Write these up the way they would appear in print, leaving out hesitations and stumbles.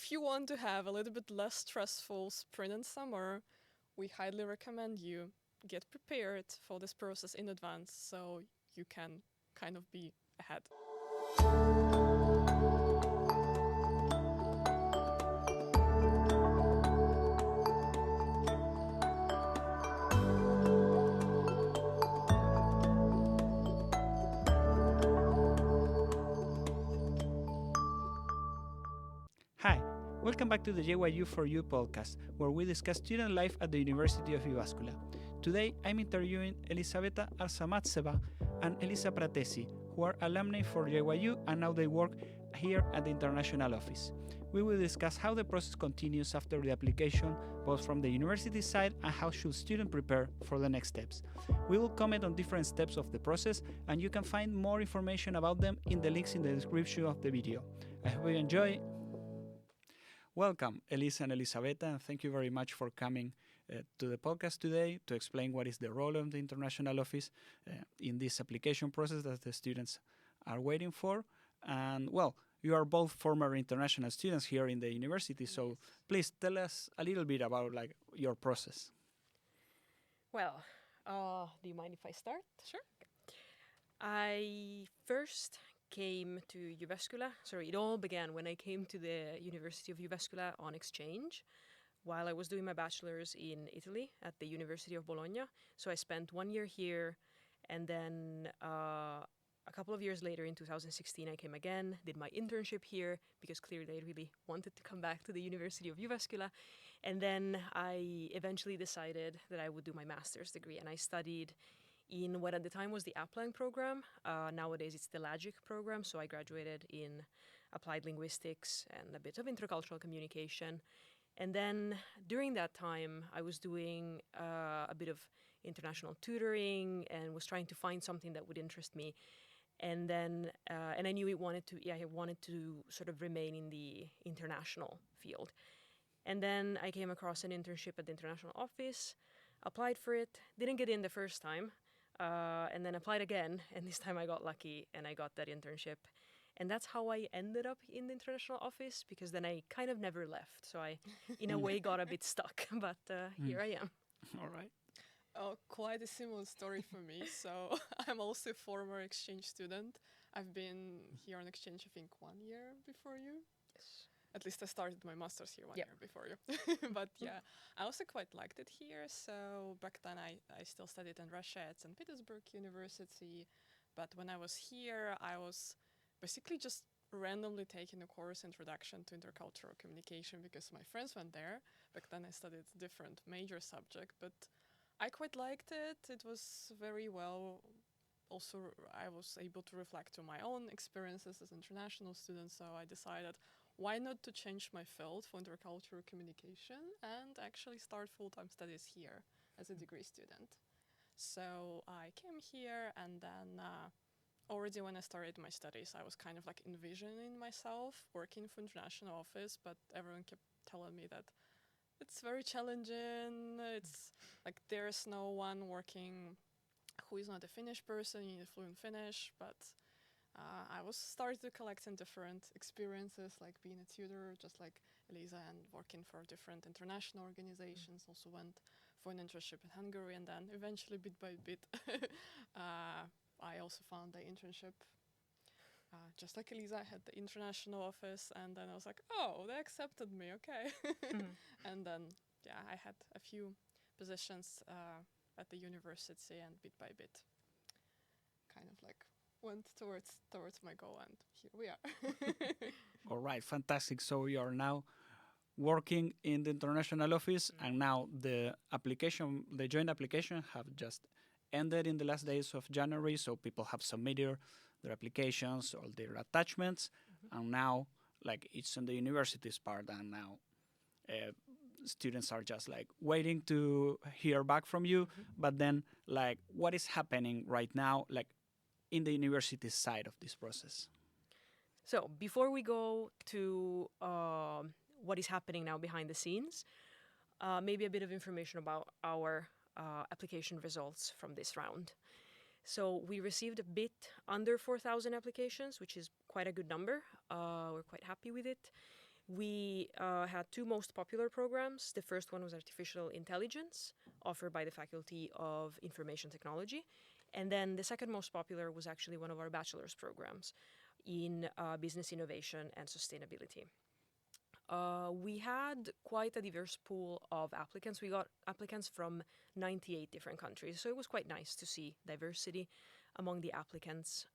if you want to have a little bit less stressful spring and summer, we highly recommend you get prepared for this process in advance so you can kind of be ahead. Hi, welcome back to the JYU for You podcast, where we discuss student life at the University of Jyväskylä. Today, I'm interviewing Elizaveta Arzamastseva and Elisa Pratesi, who are alumni for JYU and now they work here at the international office. We will discuss how the process continues after the application, both from the university side and how should students prepare for the next steps. We will comment on different steps of the process, and you can find more information about them in the links in the description of the video. I hope you enjoy. Welcome, Elisa and Elizaveta, and thank you very much for coming to the podcast today to explain what is the role of the international office in this application process that the students are waiting for. And well, you are both former international students here in the university, so Yes. please tell us a little bit about your process. Well, do you mind if I start? Sure. I first came to Jyväskylä. Sorry, it all began when I came to the University of Jyväskylä on exchange while I was doing my bachelor's in Italy at the University of Bologna. So I spent 1 year here, and then a couple of years later in 2016 I came again, did my internship here because clearly I really wanted to come back to the University of Jyväskylä. And then I eventually decided that I would do my master's degree, and I studied in what at the time was the Applying program. Nowadays it's the LAGIC program, so I graduated in applied linguistics and a bit of intercultural communication. And then during that time I was doing a bit of international tutoring and was trying to find something that would interest me. And then and I knew I wanted to sort of remain in the international field. And then I came across an internship at the international office, applied for it, didn't get in the first time, and then applied again, and this time I got lucky and I got that internship. And that's how I ended up in the international office, because then I kind of never left. So I, in a way, got a bit stuck, but here I am. All right. Oh, quite a similar story for me. So I'm also a former exchange student. I've been here on exchange, I think, 1 year before you. Yes. At least I started my master's here 1 Yep. year before you. But yeah, I also quite liked it here. So back then I still studied in Russia at St. Petersburg University. But when I was here, I was basically just randomly taking a course, Introduction to Intercultural Communication, because my friends went there. Back then I studied a different major subject, but I quite liked it. It was very well. Also, I was able to reflect on my own experiences as an international student, so I decided why not to change my field for intercultural communication and actually start full-time studies here as a degree student. So I came here, and then already when I started my studies, I was kind of like envisioning myself working for international office, but everyone kept telling me that it's very challenging. It's like there's no one working who is not a Finnish person, you need fluent Finnish, but I was started to collecting different experiences, like being a tutor, just like Elisa, and working for different international organizations. Also went for an internship in Hungary, and then eventually, bit by bit, I also found the internship. Just like Elisa, I had the international office, and then I was like, oh, they accepted me, okay. And then, yeah, I had a few positions at the university, and bit by bit, kind of like went towards my goal, and here we are. All right, fantastic. So you are now working in the international office, and now the joint application have just ended in the last days of January. So people have submitted their applications, all their attachments, and now like it's on the university's part, and now students are just like waiting to hear back from you. But then like what is happening right now, like in the university side of this process? So before we go to what is happening now behind the scenes, maybe a bit of information about our application results from this round. So we received a bit under 4,000 applications, which is quite a good number. We're quite happy with it. We had two most popular programs. The first one was Artificial Intelligence, offered by the Faculty of Information Technology. And then the second most popular was actually one of our bachelor's programs in Business Innovation and Sustainability. We had quite a diverse pool of applicants. We got applicants from 98 different countries, so it was quite nice to see diversity among the applicants.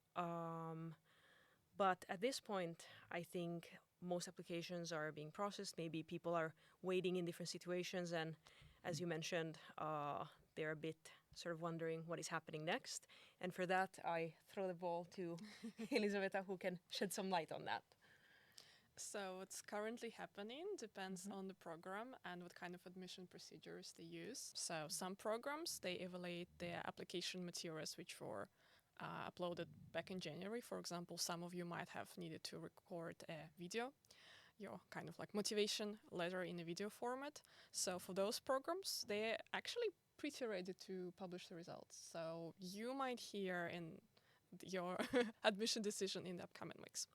But at this point, I think most applications are being processed. Maybe people are waiting in different situations, and as you mentioned, they're a bit sort of wondering what is happening next. And for that, I throw the ball to Elizaveta, who can shed some light on that. So what's currently happening depends on the program and what kind of admission procedures they use. So some programs, they evaluate their application materials which were uploaded back in January. For example, some of you might have needed to record a video, your kind of like motivation letter in a video format. So for those programs, they're actually pretty ready to publish the results. So you might hear in your admission decision in the upcoming weeks.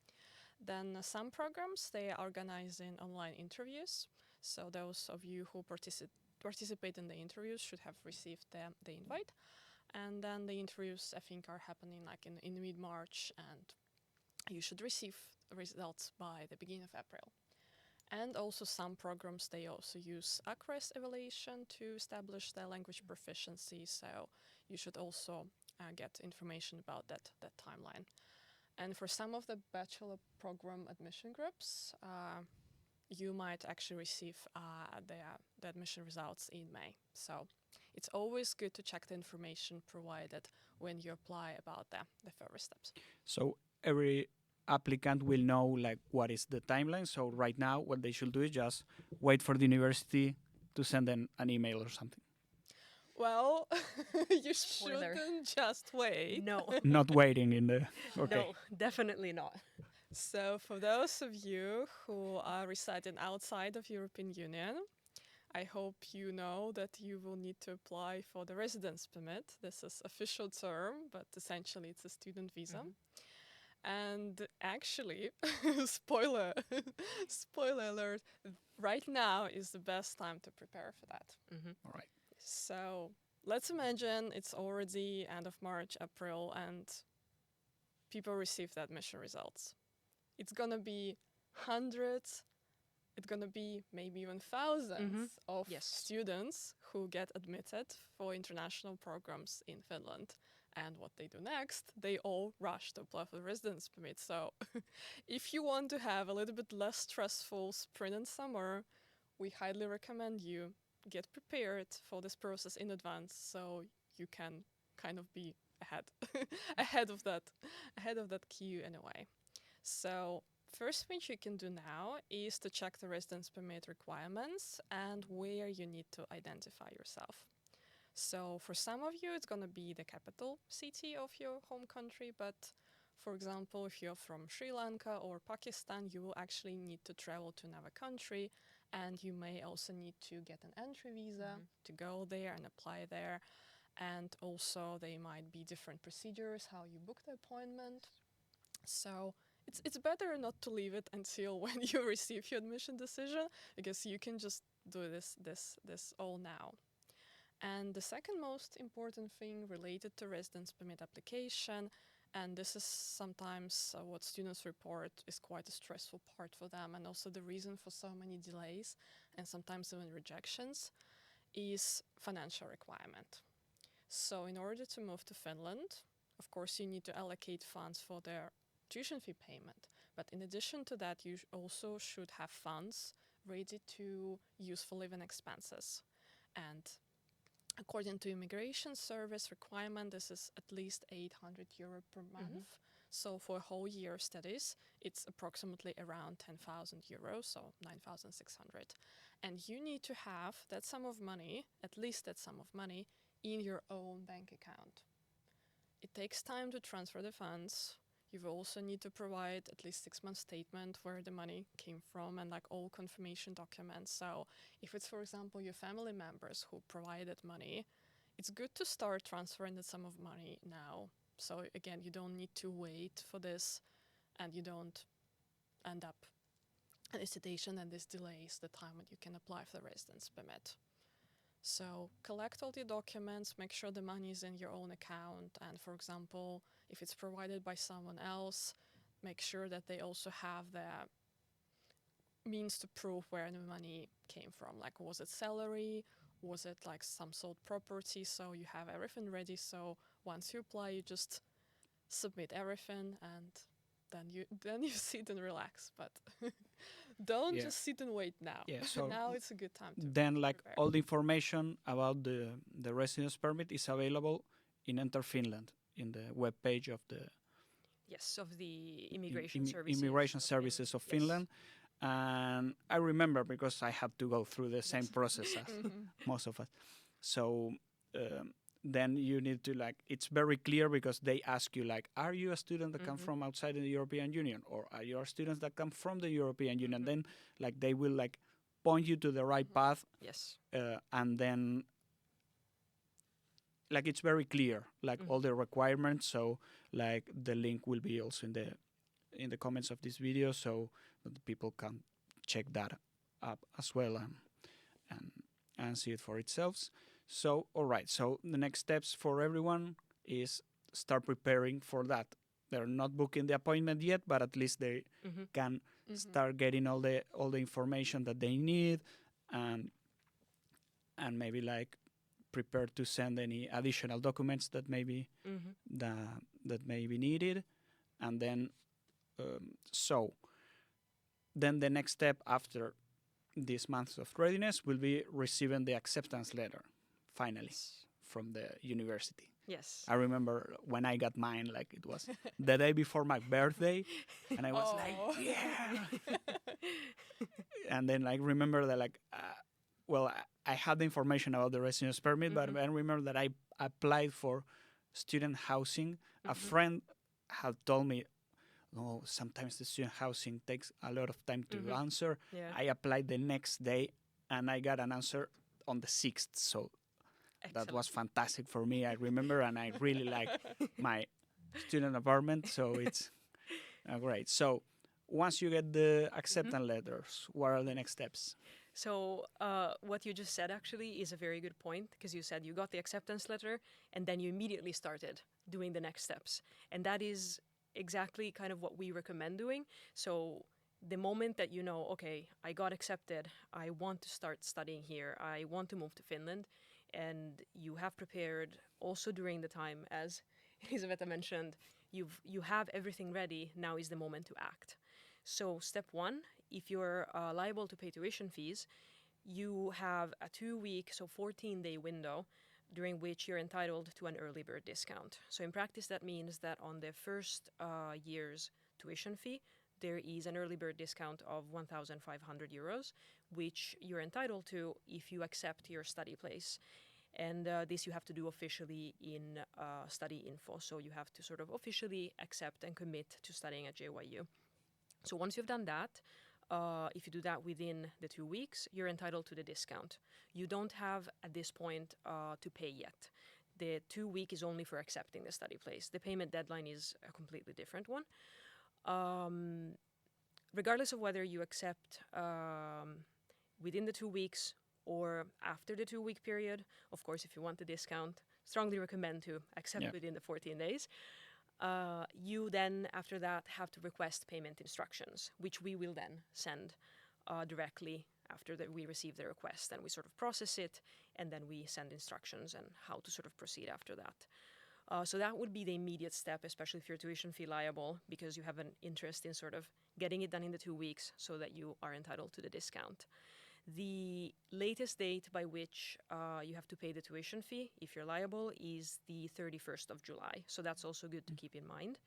Then some programs, they are organizing online interviews. So those of you who participate in the interviews should have received the invite. And then the interviews, I think, are happening like in mid-March, and you should receive results by the beginning of April. And also some programs, they also use ACRES evaluation to establish their language proficiency. So you should also get information about that timeline. And for some of the bachelor program admission groups, you might actually receive the admission results in May. So it's always good to check the information provided when you apply about the further steps. So every applicant will know like what is the timeline. So right now what they should do is just wait for the university to send them an email or something. Well, you Spoiler. shouldn't just wait. No. Not waiting in the... Okay. No, definitely not. So for those of you who are residing outside of European Union, I hope you know that you will need to apply for the residence permit. This is official term, but essentially it's a student visa. And actually, spoiler alert, right now is the best time to prepare for that. All right. So let's imagine it's already end of March, April, and people receive the admission results. It's gonna be hundreds, it's gonna be maybe even thousands of students who get admitted for international programs in Finland. And what they do next, they all rush to apply for the residence permit. So if you want to have a little bit less stressful spring and summer, we highly recommend you get prepared for this process in advance so you can kind of be ahead of that queue in a way. So first thing you can do now is to check the residence permit requirements and where you need to identify yourself. So for some of you, it's going to be the capital city of your home country, but for example, if you're from Sri Lanka or Pakistan, you will actually need to travel to another country, and you may also need to get an entry visa to go there and apply there. And also there might be different procedures, how you book the appointment. So it's better not to leave it until when you receive your admission decision, because you can just do this all now. And the second most important thing related to residence permit application, and this is sometimes what students report is quite a stressful part for them, and also the reason for so many delays and sometimes even rejections, is financial requirement. So in order to move to Finland, of course you need to allocate funds for their tuition fee payment. But in addition to that, you also should have funds ready to use for living expenses. And according to immigration service requirement, this is at least 800 euro per month. So for a whole year of studies, it's approximately around 10,000 euros, so 9,600. And you need to have that sum of money, at least that sum of money, in your own bank account. It takes time to transfer the funds. You will also need to provide at least 6 months statement where the money came from and like all confirmation documents. So if it's, for example, your family members who provided money, it's good to start transferring the sum of money now. So again, you don't need to wait for this and you don't end up an hesitation, and this delays the time when you can apply for the residence permit. So collect all the documents, make sure the money is in your own account, and for example, if it's provided by someone else, make sure that they also have the means to prove where the money came from. Like, was it salary? Was it like some sold property? So you have everything ready. So once you apply, you just submit everything, and then you sit and relax. But don't just sit and wait now. Yeah, so now it's a good time to then like prepare. all the information about the residence permit is available in Enter Finland in the web page of the Yes, of the immigration services. immigration services of Yes. Finland. And I remember because I had to go through the same process as most of us. So then you need to like, it's very clear because they ask you like, are you a student that come from outside the European Union, or are you students that come from the European Union? Then like they will like point you to the right path. Yes. And then like it's very clear, like all the requirements. So like the link will be also in the comments of this video, so that the people can check that up as well and see it for itself. So all right, so the next steps for everyone is start preparing for that. They're not booking the appointment yet, but at least they can start getting all the information that they need, and maybe like prepare to send any additional documents that maybe that may be needed. And then then the next step after these months of readiness will be receiving the acceptance letter finally from the university. Yes. I remember when I got mine, like it was the day before my birthday, and I was like, yeah. And then like remember that like, I had the information about the residence permit, but I remember that I applied for student housing. A friend had told me, oh, sometimes the student housing takes a lot of time to answer. Yeah. I applied the next day, and I got an answer on the 6th. So Excellent. that was fantastic for me. I remember, and I really like my student apartment. So it's great. So once you get the acceptance letters, what are the next steps? So what you just said actually is a very good point, because you said you got the acceptance letter and then you immediately started doing the next steps. And that is exactly kind of what we recommend doing. So the moment that you know, okay, I got accepted, I want to start studying here, I want to move to Finland, and you have prepared also during the time, as Elizaveta mentioned, you have everything ready, now is the moment to act. So step one, if you're liable to pay tuition fees, you have a 2-week, so 14-day window during which you're entitled to an early bird discount. So in practice, that means that on the first year's tuition fee, there is an early bird discount of 1,500 euros, which you're entitled to if you accept your study place. And this you have to do officially in study info. So you have to sort of officially accept and commit to studying at JYU. So once you've done that, if you do that within the 2 weeks, you're entitled to the discount. You don't have, at this point, to pay yet. The 2-week is only for accepting the study place. The payment deadline is a completely different one. Regardless of whether you accept within the 2 weeks or after the 2-week period, of course, if you want the discount, strongly recommend to accept within the 14 days. You then, after that, have to request payment instructions, which we will then send directly after we receive the request, and we sort of process it, and then we send instructions and how to sort of proceed after that. So that would be the immediate step, especially if you're tuition fee liable, because you have an interest in sort of getting it done in the 2 weeks so that you are entitled to the discount. The latest date by which you have to pay the tuition fee, if you're liable, is the 31st of July. So that's also good to keep in mind.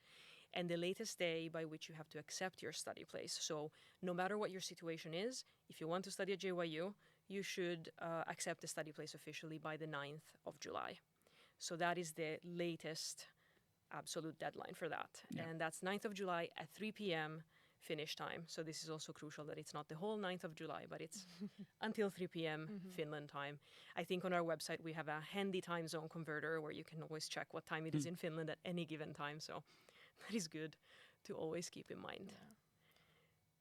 And the latest day by which you have to accept your study place. So no matter what your situation is, if you want to study at JYU, you should accept the study place officially by the 9th of July. So that is the latest absolute deadline for that. Yeah. And that's 9th of July at 3 p.m. Finnish time. So this is also crucial that it's not the whole 9th of July, but it's until 3 p.m. Finland time. I think on our website we have a handy time zone converter where you can always check what time it is in Finland at any given time. So that is good to always keep in mind. Yeah.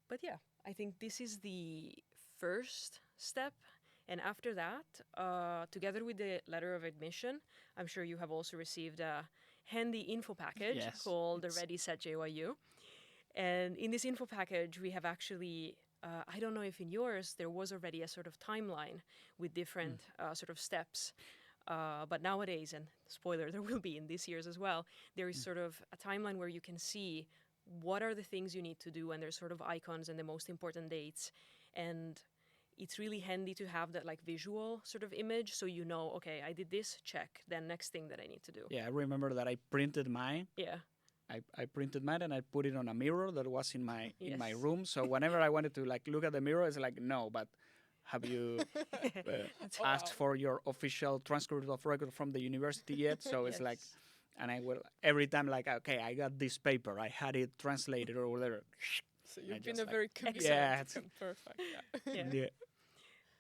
But yeah, I think this is the first step. And after that, together with the letter of admission, I'm sure you have also received a handy info package Yes, called the it's- Ready Set JYU. And in this info package, we have actually, I don't know if in yours there was already a sort of timeline with different sort of steps. But nowadays, and spoiler, there will be in this year's as well, there is sort of a timeline where you can see what are the things you need to do, and there's sort of icons and the most important dates. And it's really handy to have that like visual sort of image, so you know, okay, I did this, check, then next thing that I need to do. Yeah, I remember that I printed mine. Yeah. I printed mine and I put it on a mirror that was in my Yes. room. So whenever I wanted to like look at the mirror, it's like no, but have you asked for your official transcript of record from the university yet? So it's like, Yes. and I will every time like okay, I got this paper, I had it translated or whatever. So I you've been just a like- very committed Yeah, it's- and perfect. Yeah. Yeah. Yeah.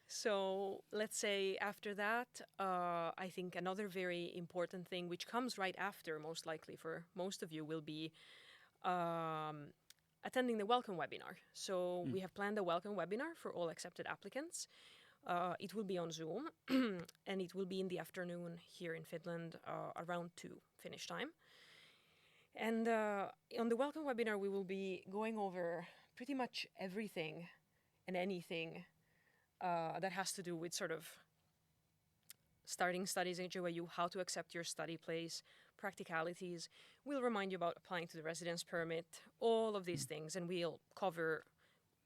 So let's say after that, I think another very important thing, which comes right after, most likely for most of you, will be attending the welcome webinar. So we have planned a welcome webinar for all accepted applicants. It will be on Zoom, and it will be in the afternoon here in Finland, around 2 Finnish time. And on the welcome webinar, we will be going over pretty much everything and anything that has to do with sort of starting studies at JYU, how to accept your study place, practicalities. We'll remind you about applying to the residence permit, all of these things, and we'll cover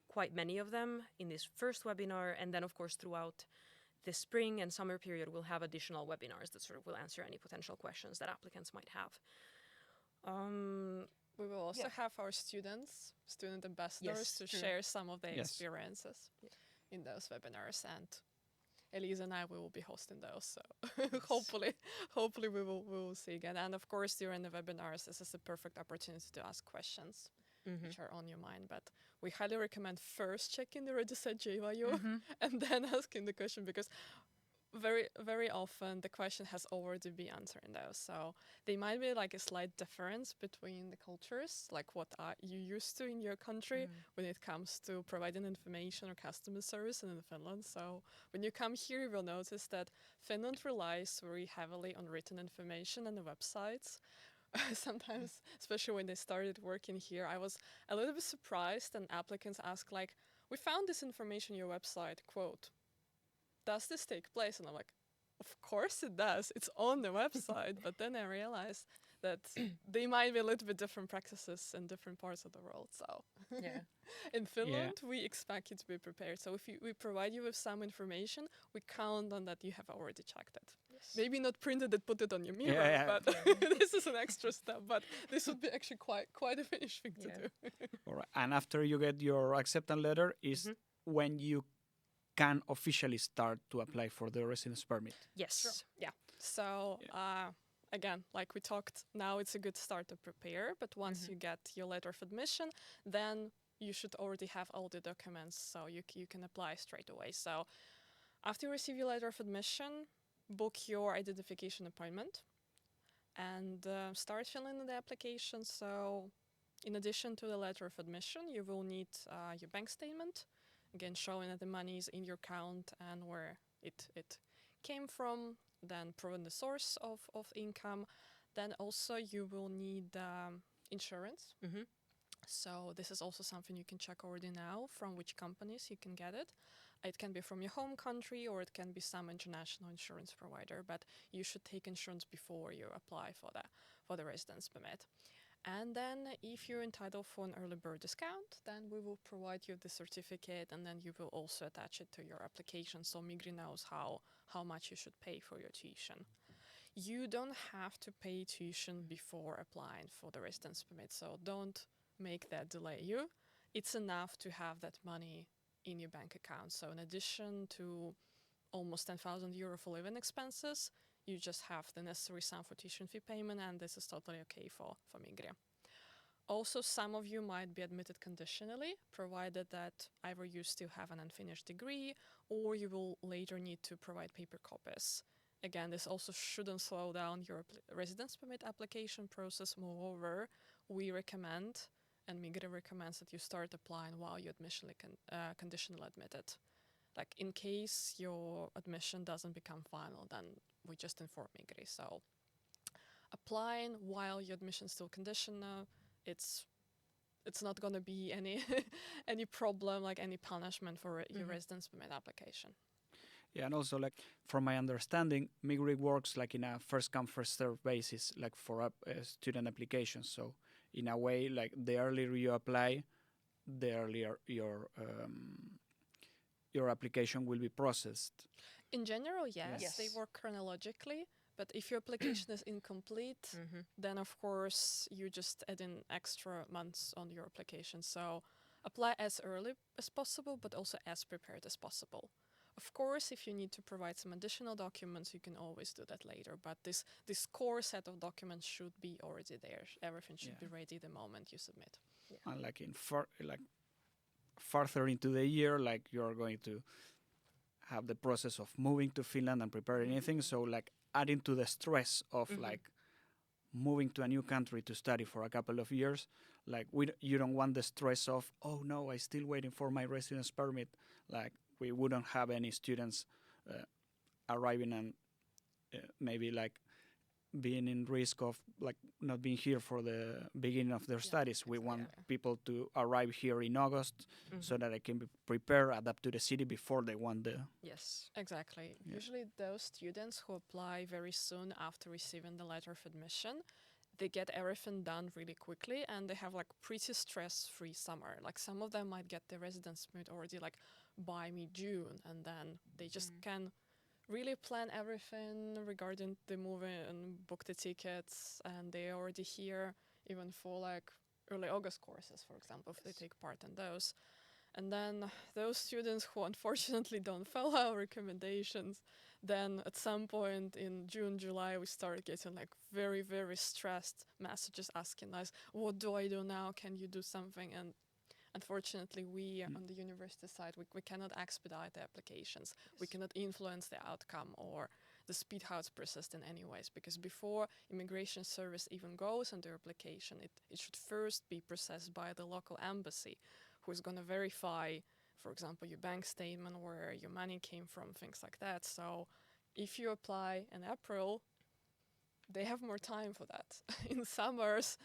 quite many of them in this first webinar. And then, of course, throughout the spring and summer period, we'll have additional webinars that sort of will answer any potential questions that applicants might have. We will also Yeah. have our student ambassadors Yes, to true. share some of their Yes. experiences in those webinars, and Elisa and I we will be hosting those. So hopefully we will see again. And of course, during the webinars, this is the perfect opportunity to ask questions which are on your mind. But we highly recommend first checking the register at JYU and then asking the question, because very often the question has already been answered in those. So there might be like a slight difference between the cultures, like what are you used to in your country when it comes to providing information or customer service in Finland. So when you come here, you will notice that Finland relies very heavily on written information and the websites. Sometimes, especially when they started working here, I was a little bit surprised, and applicants ask like, "We found this information on your website, quote, does this take place?" And I'm like, of course it does. It's on the website. But then I realized that they might be a little bit different practices in different parts of the world. So Yeah. in Finland, we expect you to be prepared. So if we provide you with some information, we count on that you have already checked it. Yes. Maybe not printed it, put it on your mirror, Yeah. but this is an extra step. But this would be actually quite a Finnish thing to Yeah. do. All right. And after you get your acceptance letter is when you can officially start to apply for the residence permit. Yes. Yeah. So again, like we talked, now it's a good start to prepare. But once you get your letter of admission, then you should already have all the documents, so you can apply straight away. So after you receive your letter of admission, book your identification appointment and start filling in the application. So in addition to the letter of admission, you will need your bank statement, again showing that the money is in your account and where it came from, then proving the source of income. Then also you will need insurance. So this is also something you can check already now from which companies you can get it. It can be from your home country or it can be some international insurance provider, but you should take insurance before you apply for the residence permit. And then if you're entitled for an early bird discount, then we will provide you the certificate, and then you will also attach it to your application so Migri knows how much you should pay for your tuition. You don't have to pay tuition before applying for the residence permit, so don't make that delay you. It's enough to have that money in your bank account. So in addition to almost 10,000 euro for living expenses, you just have the necessary sum for tuition fee payment, and this is totally okay for Migri. Also, some of you might be admitted conditionally, provided that either you still have an unfinished degree or you will later need to provide paper copies. Again, this also shouldn't slow down your residence permit application process. Moreover, we recommend and Migri recommends that you start applying while you're conditional admitted. Like in case your admission doesn't become final, then we just inform Migri. So applying while your admission is still conditional, it's not going to be any any problem, like any punishment for your residence permit application. Yeah, and also like from my understanding, Migri works like in a first come first serve basis, like for student applications. So in a way, like the earlier you apply, the earlier your application will be processed. In general, yes, they Yes. work chronologically. But if your application is incomplete, then of course you just add in extra months on your application. So apply as early as possible, but also as prepared as possible. Of course, if you need to provide some additional documents, you can always do that later. But this core set of documents should be already there. Everything should be ready the moment you submit. And like further into the year, like you're going to have the process of moving to Finland and prepare anything. So like adding to the stress of like moving to a new country to study for a couple of years, like you don't want the stress of, oh no, I'm still waiting for my residence permit. Like we wouldn't have any students arriving and maybe like being in risk of like not being here for the beginning of their studies. We want people to arrive here in August so that they can be prepared, adapt to the city before they want the... Yes. Exactly. Yeah. Usually those students who apply very soon after receiving the letter of admission, they get everything done really quickly and they have like pretty stress-free summer. Like some of them might get their residence permit already like by mid-June, and then they just can really plan everything regarding the movie and book the tickets, and they're already here even for like early August courses, for example, if they take part in those. And then those students who unfortunately don't follow our recommendations, then at some point in June, July, we start getting like very, very stressed messages asking us, what do I do now? Can you do something? And unfortunately, we on the university side, we cannot expedite the applications. We cannot influence the outcome or the speed how it's processed in any ways, because before immigration service even goes on their application, it should first be processed by the local embassy, who is going to verify, for example, your bank statement, where your money came from, things like that. So if you apply in April, they have more time for that. In summers,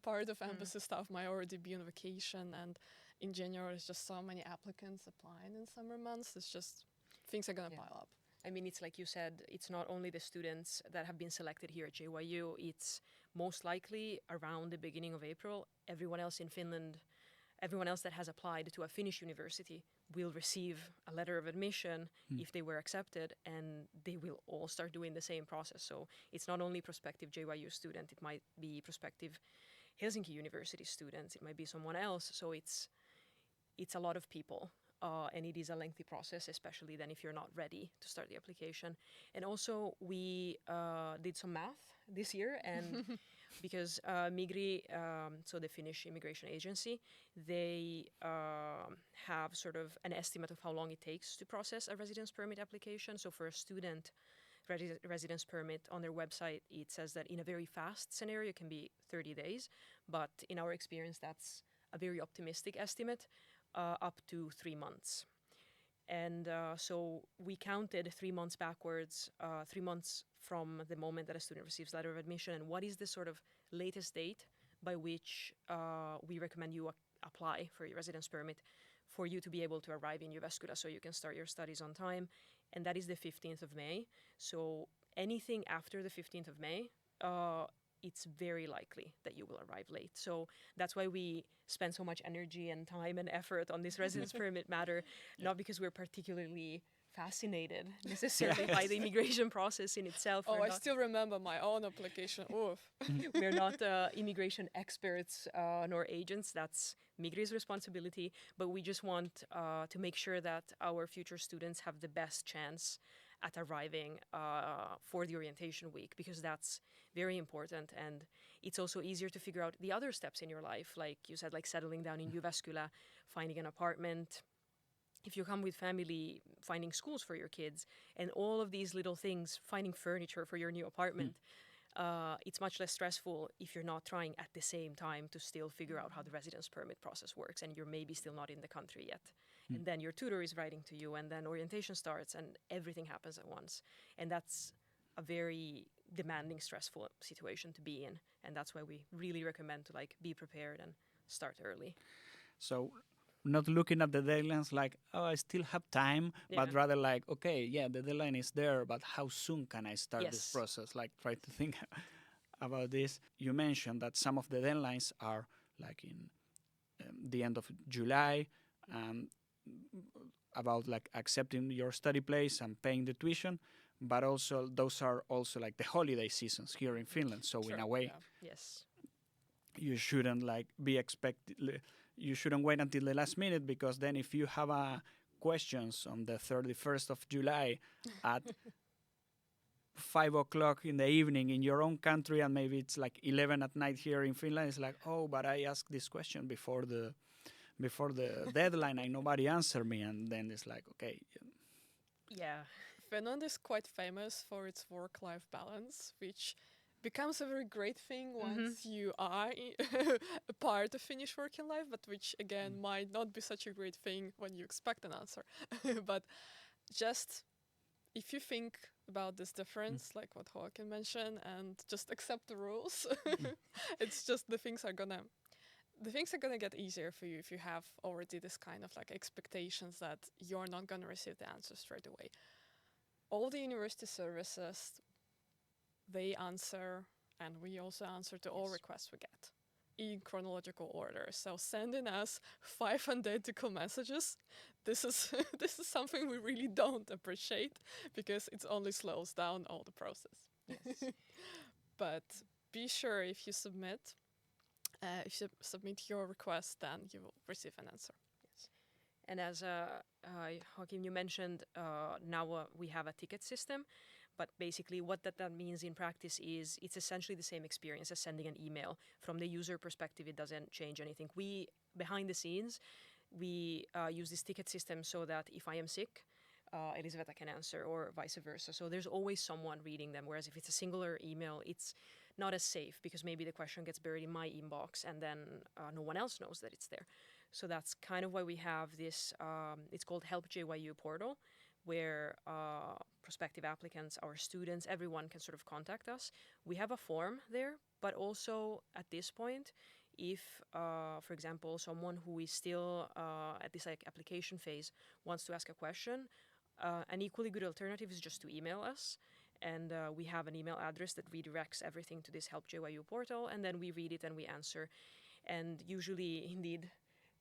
part of embassy staff might already be on vacation, and in January, it's just so many applicants applying in summer months. It's just, things are going to pile up. I mean, it's like you said, it's not only the students that have been selected here at JYU, it's most likely around the beginning of April, everyone else in Finland, everyone else that has applied to a Finnish university will receive a letter of admission if they were accepted, and they will all start doing the same process. So it's not only prospective JYU student, it might be prospective Helsinki University students, it might be someone else. So it's a lot of people, and it is a lengthy process, especially then if you're not ready to start the application. And also we did some math this year, and because Migri, so the Finnish immigration agency, they have sort of an estimate of how long it takes to process a residence permit application. So for a student residence permit on their website, it says that in a very fast scenario, it can be 30 days. But in our experience, that's a very optimistic estimate, up to 3 months. And so we counted 3 months backwards, 3 months from the moment that a student receives letter of admission, and what is the sort of latest date by which we recommend you apply for your residence permit for you to be able to arrive in Jyväskylä so you can start your studies on time. And that is the 15th of May. So anything after the 15th of May, it's very likely that you will arrive late. So that's why we spend so much energy and time and effort on this residence permit matter, not because we're particularly fascinated necessarily by the immigration process in itself. Oh, I still remember my own application. Oof. We're not immigration experts nor agents. That's Migri's responsibility. But we just want to make sure that our future students have the best chance at arriving for the orientation week, because that's very important. And it's also easier to figure out the other steps in your life, like you said, like settling down in Jyväskylä, finding an apartment. If you come with family, finding schools for your kids, and all of these little things, finding furniture for your new apartment. it's much less stressful if you're not trying at the same time to still figure out how the residence permit process works, and you're maybe still not in the country yet. And then your tutor is writing to you, and then orientation starts, and everything happens at once. And that's a very demanding, stressful situation to be in. And that's why we really recommend to like be prepared and start early. So not looking at the deadlines like, oh, I still have time, but rather like, okay, yeah, the deadline is there, but how soon can I start this process? Like try to think about this. You mentioned that some of the deadlines are like in the end of July, about like accepting your study place and paying the tuition, but also those are also like the holiday seasons here in Finland. So in a way, you shouldn't like be expected. You shouldn't wait until the last minute, because then if you have questions on the 31st of July at 5 o'clock in the evening in your own country, and maybe it's like 11 at night here in Finland, it's like, oh, but I asked this question before the deadline and nobody answered me, and then it's like, okay. Yeah. Finland is quite famous for its work-life balance, which becomes a very great thing once you are a part of Finnish working life, but which again might not be such a great thing when you expect an answer. But just if you think about this difference, like what Joaquín mentioned, and just accept the rules, it's just the things are gonna get easier for you if you have already this kind of like expectations that you're not gonna receive the answer straight away. All the university services, they answer, and we also answer to all requests we get in chronological order. So sending us 5 identical messages, this is this is something we really don't appreciate, because it only slows down all the process. Yes. But be sure if you submit your request, then you will receive an answer. Yes. And as Joaquín, you mentioned, now we have a ticket system. But basically what that means in practice is it's essentially the same experience as sending an email. From the user perspective, it doesn't change anything. We, behind the scenes, we use this ticket system so that if I am sick, Elizaveta can answer, or vice versa. So there's always someone reading them, whereas if it's a singular email, it's not as safe, because maybe the question gets buried in my inbox and then no one else knows that it's there. So that's kind of why we have this, it's called Help JYU portal, where prospective applicants, our students, everyone can sort of contact us. We have a form there, but also at this point, if, for example, someone who is still at this like application phase wants to ask a question, an equally good alternative is just to email us. And we have an email address that redirects everything to this Help JYU portal, and then we read it and we answer. And usually, indeed,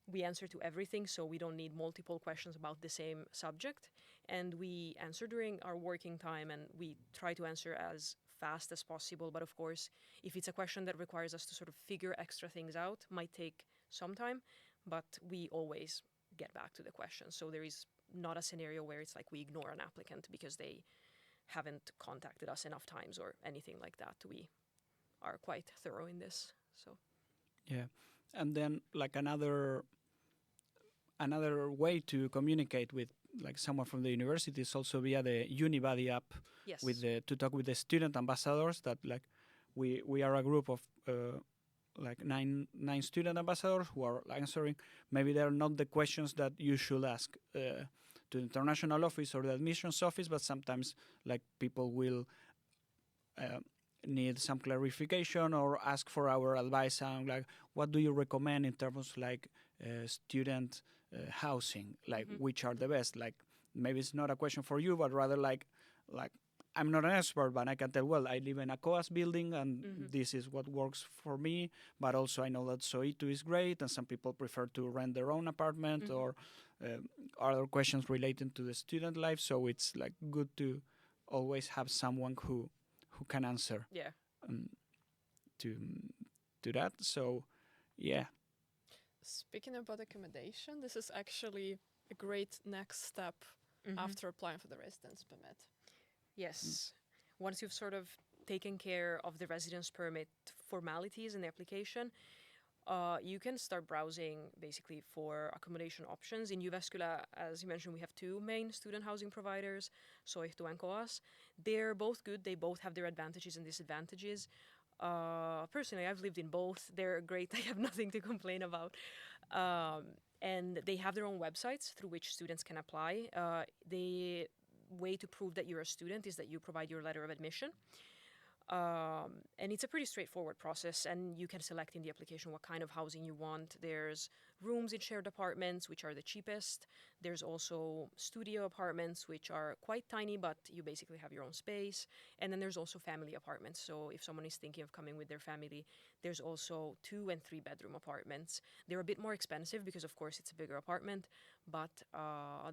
we answer to everything, so we don't need multiple questions about the same subject. And we answer during our working time, and we try to answer as fast as possible. But of course, if it's a question that requires us to sort of figure extra things out, might take some time, but we always get back to the question. So there is not a scenario where it's like we ignore an applicant because they haven't contacted us enough times or anything like that. We are quite thorough in this. So yeah. And then like another way to communicate with like someone from the university is also via the UniBuddy app. yes. To talk with the student ambassadors. That like we are a group of like nine student ambassadors who are answering. Maybe they're not the questions that you should ask to the international office or the admissions office, but sometimes like people will need some clarification or ask for our advice on like what do you recommend in terms of like student housing, like which are the best. Like maybe it's not a question for you, but rather like I'm not an expert, but I can tell, well, I live in a KOAS building and this is what works for me, but also I know that SO2 is great and some people prefer to rent their own apartment or other questions related to the student life. So it's like good to always have someone who can answer to that. So yeah. Speaking about accommodation, this is actually a great next step after applying for the residence permit. Yes. Once you've sort of taken care of the residence permit formalities in the application, you can start browsing basically for accommodation options. In Jyväskylä, as you mentioned, we have two main student housing providers, Soihtu and KOAS. They're both good. They both have their advantages and disadvantages. Personally, I've lived in both. They're great. I have nothing to complain about. And they have their own websites through which students can apply. The way to prove that you're a student is that you provide your letter of admission. And it's a pretty straightforward process, and you can select in the application what kind of housing you want. There's rooms in shared apartments, which are the cheapest. There's also studio apartments, which are quite tiny, but you basically have your own space. And then there's also family apartments. So if someone is thinking of coming with their family, there's also 2 and 3 bedroom apartments. They're a bit more expensive because, of course, it's a bigger apartment, but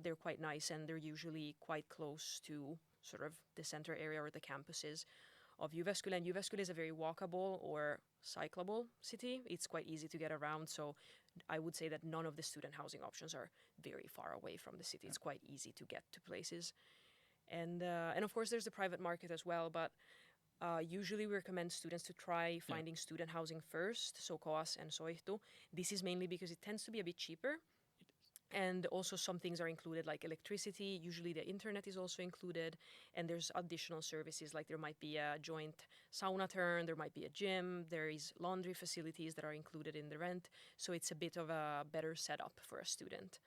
they're quite nice, and they're usually quite close to sort of the center area or the campuses of Jyväskylä. And Jyväskylä is a very walkable or cyclable city. It's quite easy to get around, so I would say that none of the student housing options are very far away from the city. It's quite easy to get to places. And of course there's the private market as well, but usually we recommend students to try finding student housing first, so KOAS and Soihtu. This is mainly because it tends to be a bit cheaper. And also some things are included, like electricity. Usually the internet is also included. And there's additional services, like there might be a joint sauna turn, there might be a gym, there is laundry facilities that are included in the rent. So it's a bit of a better setup for a student.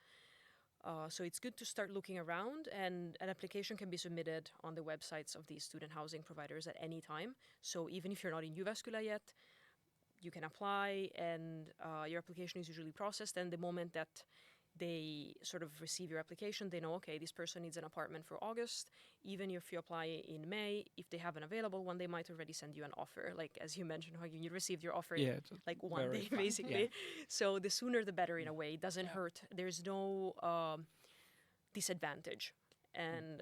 So it's good to start looking around, and an application can be submitted on the websites of these student housing providers at any time. So even if you're not in Jyväskylä yet, you can apply, and your application is usually processed. And the moment that they sort of receive your application, they know, okay, this person needs an apartment for August. Even if you apply in May, if they have an available one, they might already send you an offer. Like, as you mentioned, Joaquín, you received your offer in like one day, basically. Yeah. So the sooner the better, in a way. It doesn't hurt. There's no disadvantage. And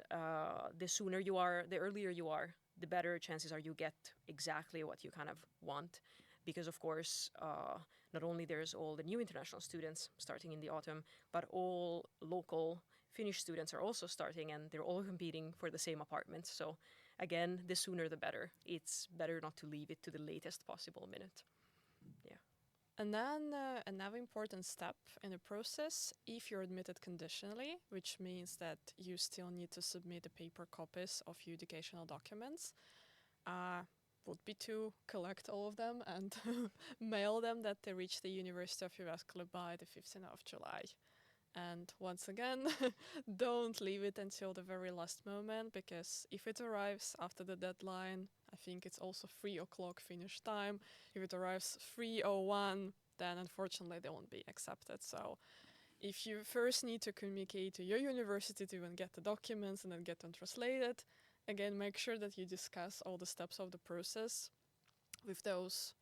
the sooner you are, the earlier you are, the better chances are you get exactly what you kind of want. Because, of course, not only there's all the new international students starting in the autumn, but all local Finnish students are also starting, and they're all competing for the same apartments. So, again, the sooner the better. It's better not to leave it to the latest possible minute. Yeah. And then another important step in the process, if you're admitted conditionally, which means that you still need to submit the paper copies of your educational documents, would be to collect all of them and mail them that they reach the University of Jyväskylä by the 15th of July. And once again, don't leave it until the very last moment, because if it arrives after the deadline, I think it's also 3 o'clock Finnish time. If it arrives 3:01, then unfortunately they won't be accepted. So if you first need to communicate to your university to even get the documents and then get them translated, again, make sure that you discuss all the steps of the process with those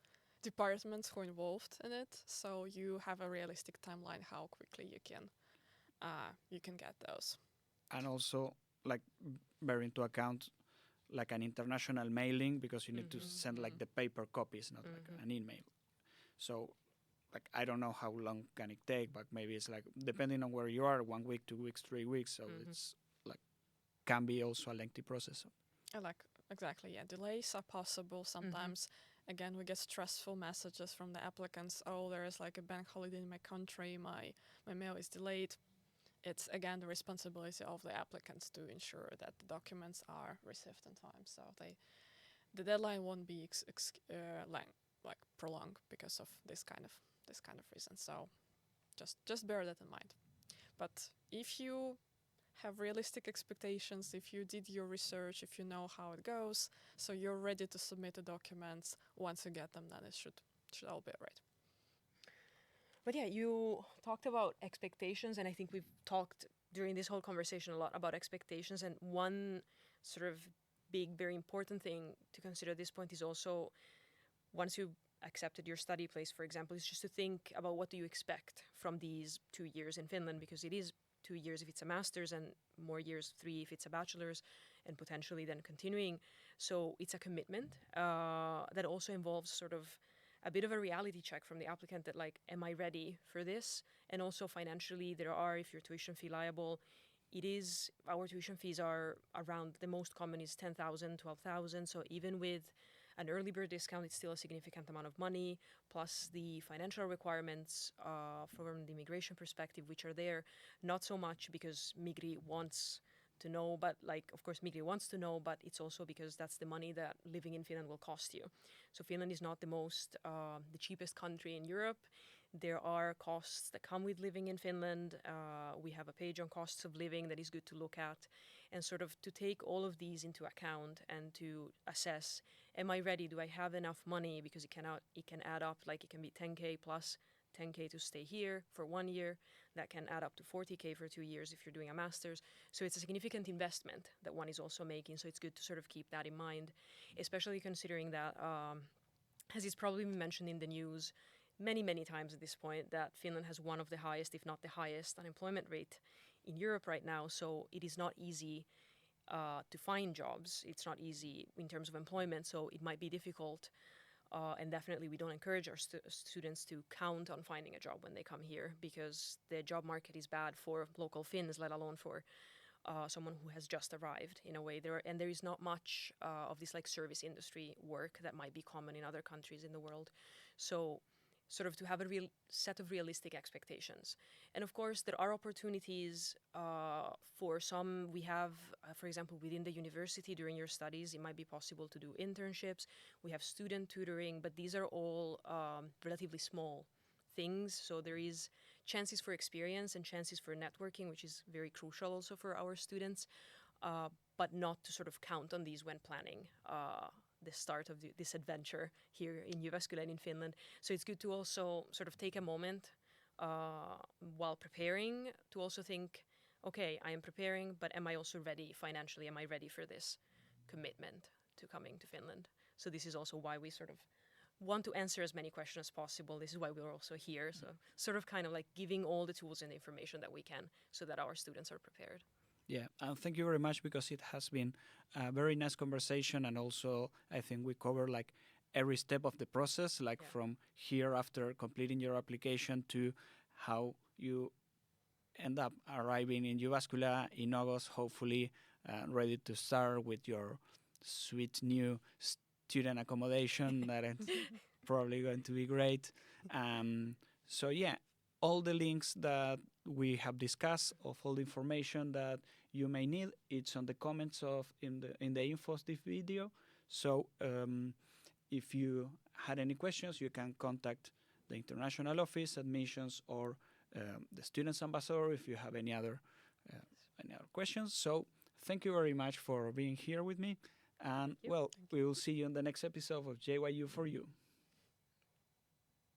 departments who are involved in it, so you have a realistic timeline how quickly you can get those. And also, like, bear into account like an international mailing, because you need to send like the paper copies, not like an email. So, like, I don't know how long can it take, but maybe it's like, depending on where you are, 1 week, 2 weeks, 3 weeks. So it's like, can be also a lengthy process. Exactly, yeah. Delays are possible sometimes. Again, we get stressful messages from the applicants. Oh, there is like a bank holiday in my country. My mail is delayed. It's, again, the responsibility of the applicants to ensure that the documents are received in time. So the deadline won't be prolonged because of this kind of reason. So just bear that in mind. But if you have realistic expectations, if you did your research, if you know how it goes, so you're ready to submit the documents, once you get them, then it should all be right. But yeah, you talked about expectations, and I think we've talked during this whole conversation a lot about expectations, and one sort of big, very important thing to consider at this point is also, once you've accepted your study place, for example, is just to think about what do you expect from these 2 years in Finland, because it is 2 years if it's a master's and more years, 3 if it's a bachelor's, and potentially then continuing. So it's a commitment that also involves sort of a bit of a reality check from the applicant that, like, am I ready for this? And also financially, there are, if you're tuition fee liable, our tuition fees are around, the most common is 10,000, 12,000. So even with an early bird discount. It's still a significant amount of money, plus the financial requirements from the immigration perspective, which are there, not so much because Migri wants to know, but like, of course, Migri wants to know, but it's also because that's the money that living in Finland will cost you. So Finland is not the cheapest country in Europe. There are costs that come with living in Finland. We have a page on costs of living that is good to look at, and sort of to take all of these into account and to assess, am I ready? Do I have enough money? Because it can add up, like it can be 10K plus 10K to stay here for 1 year. That can add up to 40K for 2 years if you're doing a master's. So it's a significant investment that one is also making. So it's good to sort of keep that in mind, especially considering that, as it's probably been mentioned in the news many times at this point, that Finland has one of the highest, if not the highest, unemployment rate in Europe right now. So it is not easy to find jobs. It's not easy in terms of employment. So it might be difficult. And definitely we don't encourage our students to count on finding a job when they come here, because the job market is bad for local Finns, let alone for someone who has just arrived in a way. There is not much of this like service industry work that might be common in other countries in the world. So sort of to have a real set of realistic expectations. And of course, there are opportunities for some. We have, for example, within the university during your studies, it might be possible to do internships. We have student tutoring, but these are all relatively small things. So there is chances for experience and chances for networking, which is very crucial also for our students, but not to sort of count on these when planning the start of this adventure here in Jyväskylä and in Finland. So it's good to also sort of take a moment while preparing to also think, okay, I am preparing, but am I also ready financially? Am I ready for this commitment to coming to Finland? So this is also why we sort of want to answer as many questions as possible. This is why we're also here. So sort of kind of like giving all the tools and the information that we can so that our students are prepared. Yeah, and thank you very much, because it has been a very nice conversation, and also I think we cover like every step of the process, like from here after completing your application to how you end up arriving in Jyväskylä in August, hopefully ready to start with your sweet new student accommodation that it's probably going to be great. So yeah, all the links that we have discussed, of all the information that you may need, it's on the comments in the info of this video. So if you had any questions, you can contact the international office, admissions, or the students ambassador if you have any other questions. So thank you very much for being here with me, and well, we will see you in the next episode of JYU for You.